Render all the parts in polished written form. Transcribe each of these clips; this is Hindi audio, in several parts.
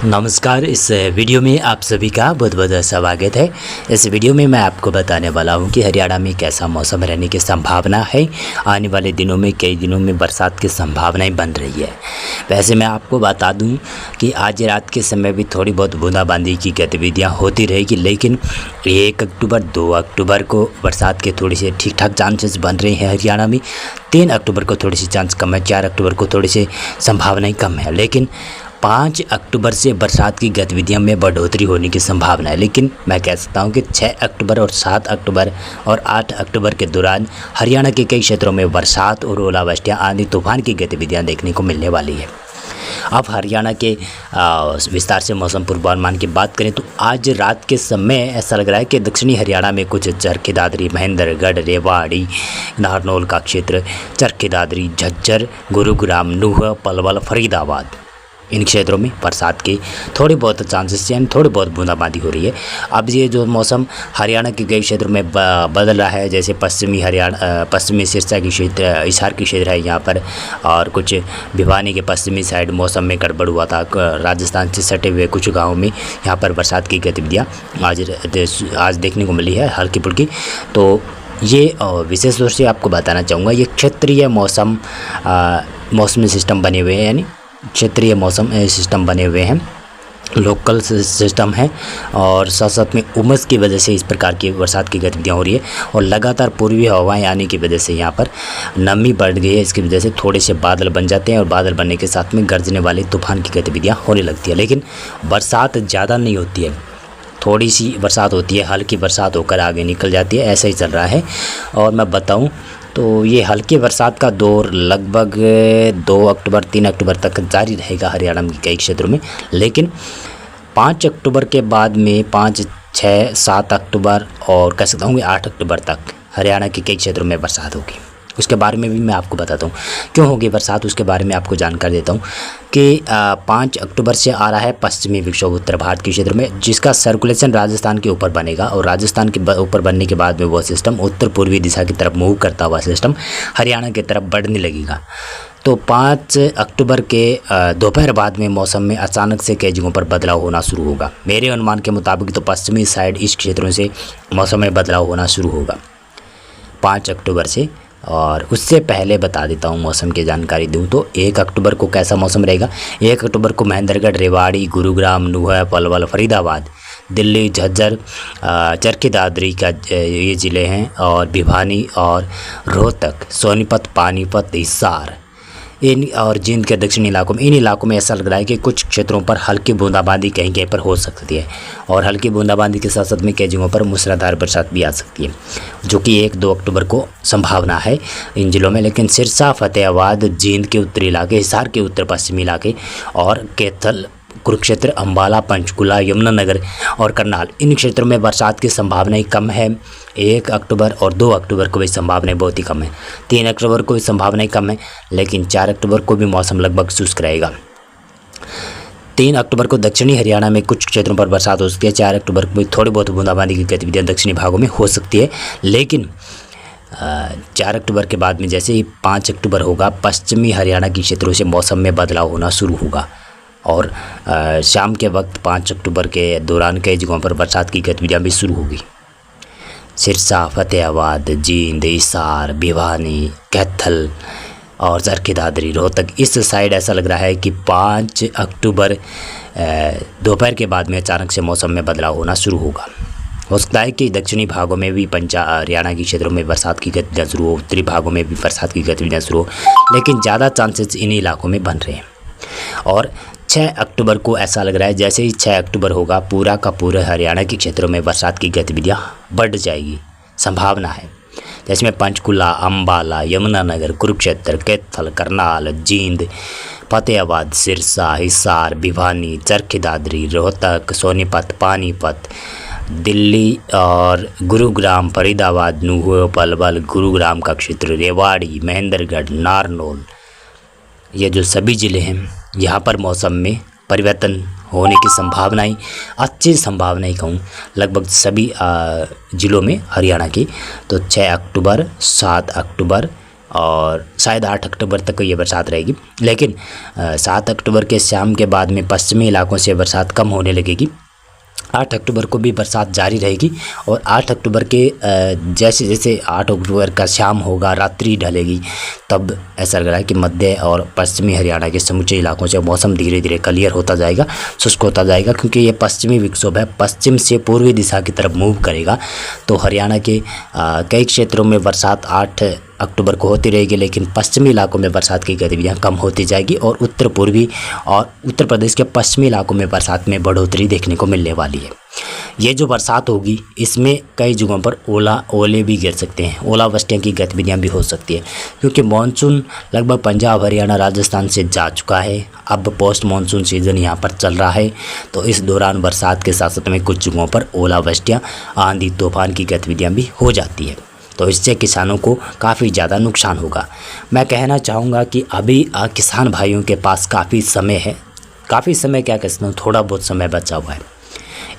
नमस्कार। इस वीडियो में आप सभी का बहुत बहुत स्वागत है। इस वीडियो में मैं आपको बताने वाला हूं कि हरियाणा में कैसा मौसम रहने की संभावना है। आने वाले दिनों में कई दिनों में बरसात की संभावनाएं बन रही है। वैसे मैं आपको बता दूं कि आज रात के समय भी थोड़ी बहुत बूंदाबांदी की गतिविधियां होती रहेगी, लेकिन 1 अक्टूबर 2 अक्टूबर को बरसात के थोड़े से ठीक ठाक चांसेस बन रहे हैं हरियाणा में। 3 अक्टूबर को थोड़ी सी चांस कम है, 4 अक्टूबर को थोड़ी सी संभावनाएँ कम है, लेकिन 5 अक्टूबर से बरसात की गतिविधियों में बढ़ोतरी होने की संभावना है। लेकिन मैं कह सकता हूं कि 6 अक्टूबर और 7 अक्टूबर और 8 अक्टूबर के दौरान हरियाणा के कई क्षेत्रों में बरसात और ओलावृष्टियां, आंधी तूफान की गतिविधियां देखने को मिलने वाली है। अब हरियाणा के विस्तार से मौसम पूर्वानुमान की बात करें तो आज रात के समय ऐसा लग रहा है कि दक्षिणी हरियाणा में कुछ चरखी दादरी, महेंद्रगढ़, रेवाड़ी, नारनौल का क्षेत्र, चरखी दादरी, झज्जर, गुरुग्राम, नूंह, पलवल, फरीदाबाद, इन क्षेत्रों में बरसात के थोड़ी बहुत चांसेस हैं, थोड़ी बहुत बूंदाबांदी हो रही है। अब ये जो मौसम हरियाणा के कई क्षेत्रों में बदल रहा है, जैसे पश्चिमी सिरसा की क्षेत्र, हिसार की क्षेत्र है यहाँ पर, और कुछ भिवानी के पश्चिमी साइड मौसम में गड़बड़ हुआ था। राजस्थान से सटे हुए कुछ गाँवों में यहाँ पर बरसात की गतिविधियाँ आज देखने को मिली है, हल्की फुल्की। तो ये विशेष तौर से आपको बताना चाहूँगा, ये क्षेत्रीय मौसमी सिस्टम बने हुए हैं, यानी क्षेत्रीय मौसम सिस्टम बने हुए हैं, लोकल सिस्टम है, और साथ साथ में उमस की वजह से इस प्रकार की बरसात की गतिविधियाँ हो रही है। और लगातार पूर्वी हवाएं आने की वजह से यहाँ पर नमी बढ़ गई है, इसकी वजह से थोड़े से बादल बन जाते हैं, और बादल बनने के साथ में गरजने वाले तूफान की गतिविधियाँ होने लगती है। लेकिन बरसात ज़्यादा नहीं होती है, थोड़ी सी बरसात होती है, हल्की बरसात होकर आगे निकल जाती है, ऐसा ही चल रहा है। और मैं बताऊं तो ये हल्की बरसात का दौर लगभग 2 अक्टूबर 3 अक्टूबर तक जारी रहेगा हरियाणा के कई क्षेत्रों में। लेकिन 5 अक्टूबर के बाद में 5, 6, 7 अक्टूबर और कह सकता हूँ कि 8 अक्टूबर तक हरियाणा के कई क्षेत्रों में बरसात होगी। उसके बारे में भी मैं आपको बताता हूँ क्यों होगी बरसात, उसके बारे में आपको जानकारी देता हूँ कि 5 अक्टूबर से आ रहा है पश्चिमी विक्षोभ उत्तर भारत के क्षेत्र में, जिसका सर्कुलेशन राजस्थान के ऊपर बनेगा, और राजस्थान के ऊपर बनने के बाद में वो सिस्टम उत्तर पूर्वी दिशा की तरफ मूव करता हुआ सिस्टम हरियाणा की तरफ बढ़ने लगेगा। तो 5 अक्टूबर के दोपहर बाद में मौसम में अचानक से कई जगहों पर बदलाव होना शुरू होगा। मेरे अनुमान के मुताबिक तो पश्चिमी साइड इस क्षेत्रों से मौसम में बदलाव होना शुरू होगा 5 अक्टूबर से। और उससे पहले बता देता हूँ मौसम की जानकारी दूँ तो 1 अक्टूबर को कैसा मौसम रहेगा। 1 अक्टूबर को महेंद्रगढ़, रेवाड़ी, गुरुग्राम, नूंह, पलवल, फरीदाबाद, दिल्ली, झज्जर, चरखी दादरी का ये ज़िले हैं, और भिवानी और रोहतक, सोनीपत, पानीपत, हिसार, इन और जींद के दक्षिणी इलाकों में, इन इलाकों में ऐसा लग रहा है कि कुछ क्षेत्रों पर हल्की बूंदाबांदी कहीं कहीं पर हो सकती है, और हल्की बूंदाबांदी के साथ साथ में कई जगहों पर मूसलाधार बरसात भी आ सकती है, जो कि 1-2 अक्टूबर को संभावना है इन जिलों में। लेकिन सिरसा, फतेहाबाद, जींद के उत्तरी इलाके, हिसार के उत्तर पश्चिमी इलाके, और कैथल, कुरुक्षेत्र, अम्बाला, पंचकुला, यमुनानगर और करनाल, इन क्षेत्रों में बरसात की संभावनाएं कम है। 1 अक्टूबर और 2 अक्टूबर को भी संभावनाएं बहुत ही कम है। 3 अक्टूबर को भी संभावनाएं कम है, लेकिन 4 अक्टूबर को भी मौसम लगभग शुष्क रहेगा। 3 अक्टूबर को दक्षिणी हरियाणा में कुछ क्षेत्रों पर बरसात हो सकती है। 4 अक्टूबर को भी थोड़ी बहुत बूंदाबांदी की गतिविधियाँ दक्षिणी भागों में हो सकती है। लेकिन 4 अक्टूबर के बाद में जैसे ही 5 अक्टूबर होगा, पश्चिमी हरियाणा के क्षेत्रों से मौसम में बदलाव होना शुरू होगा, और शाम के वक्त 5 अक्टूबर के दौरान कई जगहों पर बरसात की गतिविधियाँ भी शुरू होगी। सिरसा, फतेहाबाद, जींद, हिसार, भिवानी, कैथल और चरखी दादरी, रोहतक, इस साइड ऐसा लग रहा है कि 5 अक्टूबर दोपहर के बाद में अचानक से मौसम में बदलाव होना शुरू होगा। हो सकता है कि दक्षिणी भागों में भी हरियाणा के क्षेत्रों में बरसात की गतिविधियाँ शुरू हो, उत्तरी भागों में भी बरसात की गतिविधियाँ शुरू हो, लेकिन ज़्यादा चांसेस इन इलाकों में बन रहे हैं। और 6 अक्टूबर को ऐसा लग रहा है जैसे ही 6 अक्टूबर होगा, पूरा का पूरा हरियाणा के क्षेत्रों में बरसात की गतिविधियाँ बढ़ जाएगी, संभावना है। जैसे में पंचकुला, अम्बाला, यमुनानगर, कुरुक्षेत्र, कैथल, करनाल, जींद, फतेहाबाद, सिरसा, हिसार, भिवानी, चरखी दादरी, रोहतक, सोनीपत, पानीपत, दिल्ली और गुरुग्राम, फरीदाबाद, नूंह, पलवल, गुरुग्राम का क्षेत्र, रेवाड़ी, महेंद्रगढ़, नारनौल, ये जो सभी ज़िले हैं, यहाँ पर मौसम में परिवर्तन होने की संभावनाएं, अच्छी संभावनाएं कहूँ लगभग सभी ज़िलों में हरियाणा की। तो 6 अक्टूबर, 7 अक्टूबर और शायद 8 अक्टूबर तक ये बरसात रहेगी। लेकिन 7 अक्टूबर के शाम के बाद में पश्चिमी इलाकों से बरसात कम होने लगेगी। 8 अक्टूबर को भी बरसात जारी रहेगी और 8 अक्टूबर के जैसे जैसे 8 अक्टूबर का शाम होगा, रात्रि ढलेगी, तब ऐसा लग रहा है कि मध्य और पश्चिमी हरियाणा के समूचे इलाकों से मौसम धीरे धीरे क्लियर होता जाएगा, शुष्क होता जाएगा, क्योंकि ये पश्चिमी विक्षोभ है, पश्चिम से पूर्वी दिशा की तरफ मूव करेगा। तो हरियाणा के कई क्षेत्रों में बरसात 8 अक्टूबर को होती रहेगी, लेकिन पश्चिमी इलाकों में बरसात की गतिविधियां कम होती जाएगी और उत्तर पूर्वी और उत्तर प्रदेश के पश्चिमी इलाकों में बरसात में बढ़ोतरी देखने को मिलने वाली है। ये जो बरसात होगी इसमें कई जगहों पर ओले भी गिर सकते हैं, ओलावृष्टियों की गतिविधियां भी हो सकती है, क्योंकि मानसून लगभग पंजाब, हरियाणा, राजस्थान से जा चुका है। अब पोस्ट मानसून सीज़न यहाँ पर चल रहा है, तो इस दौरान बरसात के साथ साथ में कुछ जगहों पर ओलावृष्टियाँ, आंधी तूफान की गतिविधियाँ भी हो जाती है। तो इससे किसानों को काफ़ी ज़्यादा नुकसान होगा। मैं कहना चाहूँगा कि अभी किसान भाइयों के पास काफ़ी समय है, काफ़ी समय क्या कह सकता हूँ, थोड़ा बहुत समय बचा हुआ है।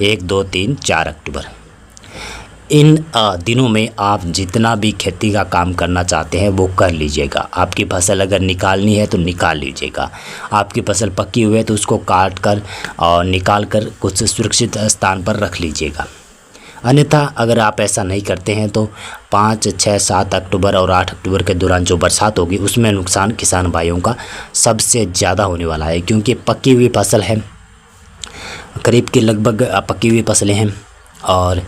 1, 2, 3, 4 अक्टूबर इन दिनों में आप जितना भी खेती का काम करना चाहते हैं वो कर लीजिएगा। आपकी फसल अगर निकालनी है तो निकाल लीजिएगा। आपकी फसल पकी हुई है तो उसको काट कर और निकाल कर कुछ सुरक्षित स्थान पर रख लीजिएगा। अन्यथा अगर आप ऐसा नहीं करते हैं तो 5, 6, 7 अक्टूबर और 8 अक्टूबर के दौरान जो बरसात होगी उसमें नुकसान किसान भाइयों का सबसे ज़्यादा होने वाला है, क्योंकि पकी हुई फसल है, करीब के लगभग पकी हुई फसलें हैं, और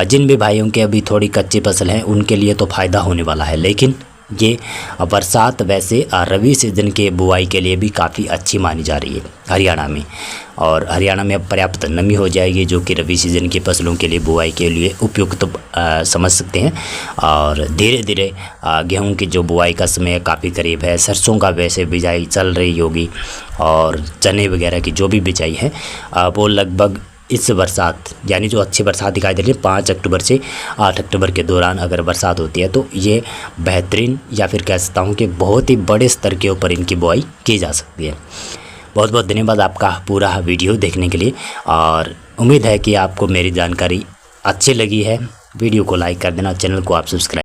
जिन भी भाइयों के अभी थोड़ी कच्ची फसल है उनके लिए तो फ़ायदा होने वाला है। लेकिन ये बरसात वैसे रबी सीज़न के बुआई के लिए भी काफ़ी अच्छी मानी जा रही है हरियाणा में, और हरियाणा में अब पर्याप्त नमी हो जाएगी जो कि रबी सीज़न की फसलों के लिए बुआई के लिए उपयुक्त समझ सकते हैं। और धीरे धीरे गेहूं की जो बुआई का समय काफ़ी करीब है, सरसों का वैसे बिजाई चल रही होगी, और चने वगैरह की जो भी बिजाई है वो लगभग इस बरसात यानी जो अच्छी बरसात दिखाई दे रही है 5 अक्टूबर से 8 अक्टूबर के दौरान अगर बरसात होती है तो ये बेहतरीन, या फिर कह सकता हूँ कि बहुत ही बड़े स्तर के ऊपर इनकी बुआई की जा सकती है। बहुत बहुत धन्यवाद आपका पूरा वीडियो देखने के लिए, और उम्मीद है कि आपको मेरी जानकारी अच्छी लगी है। वीडियो को लाइक कर देना, चैनल को आप सब्सक्राइब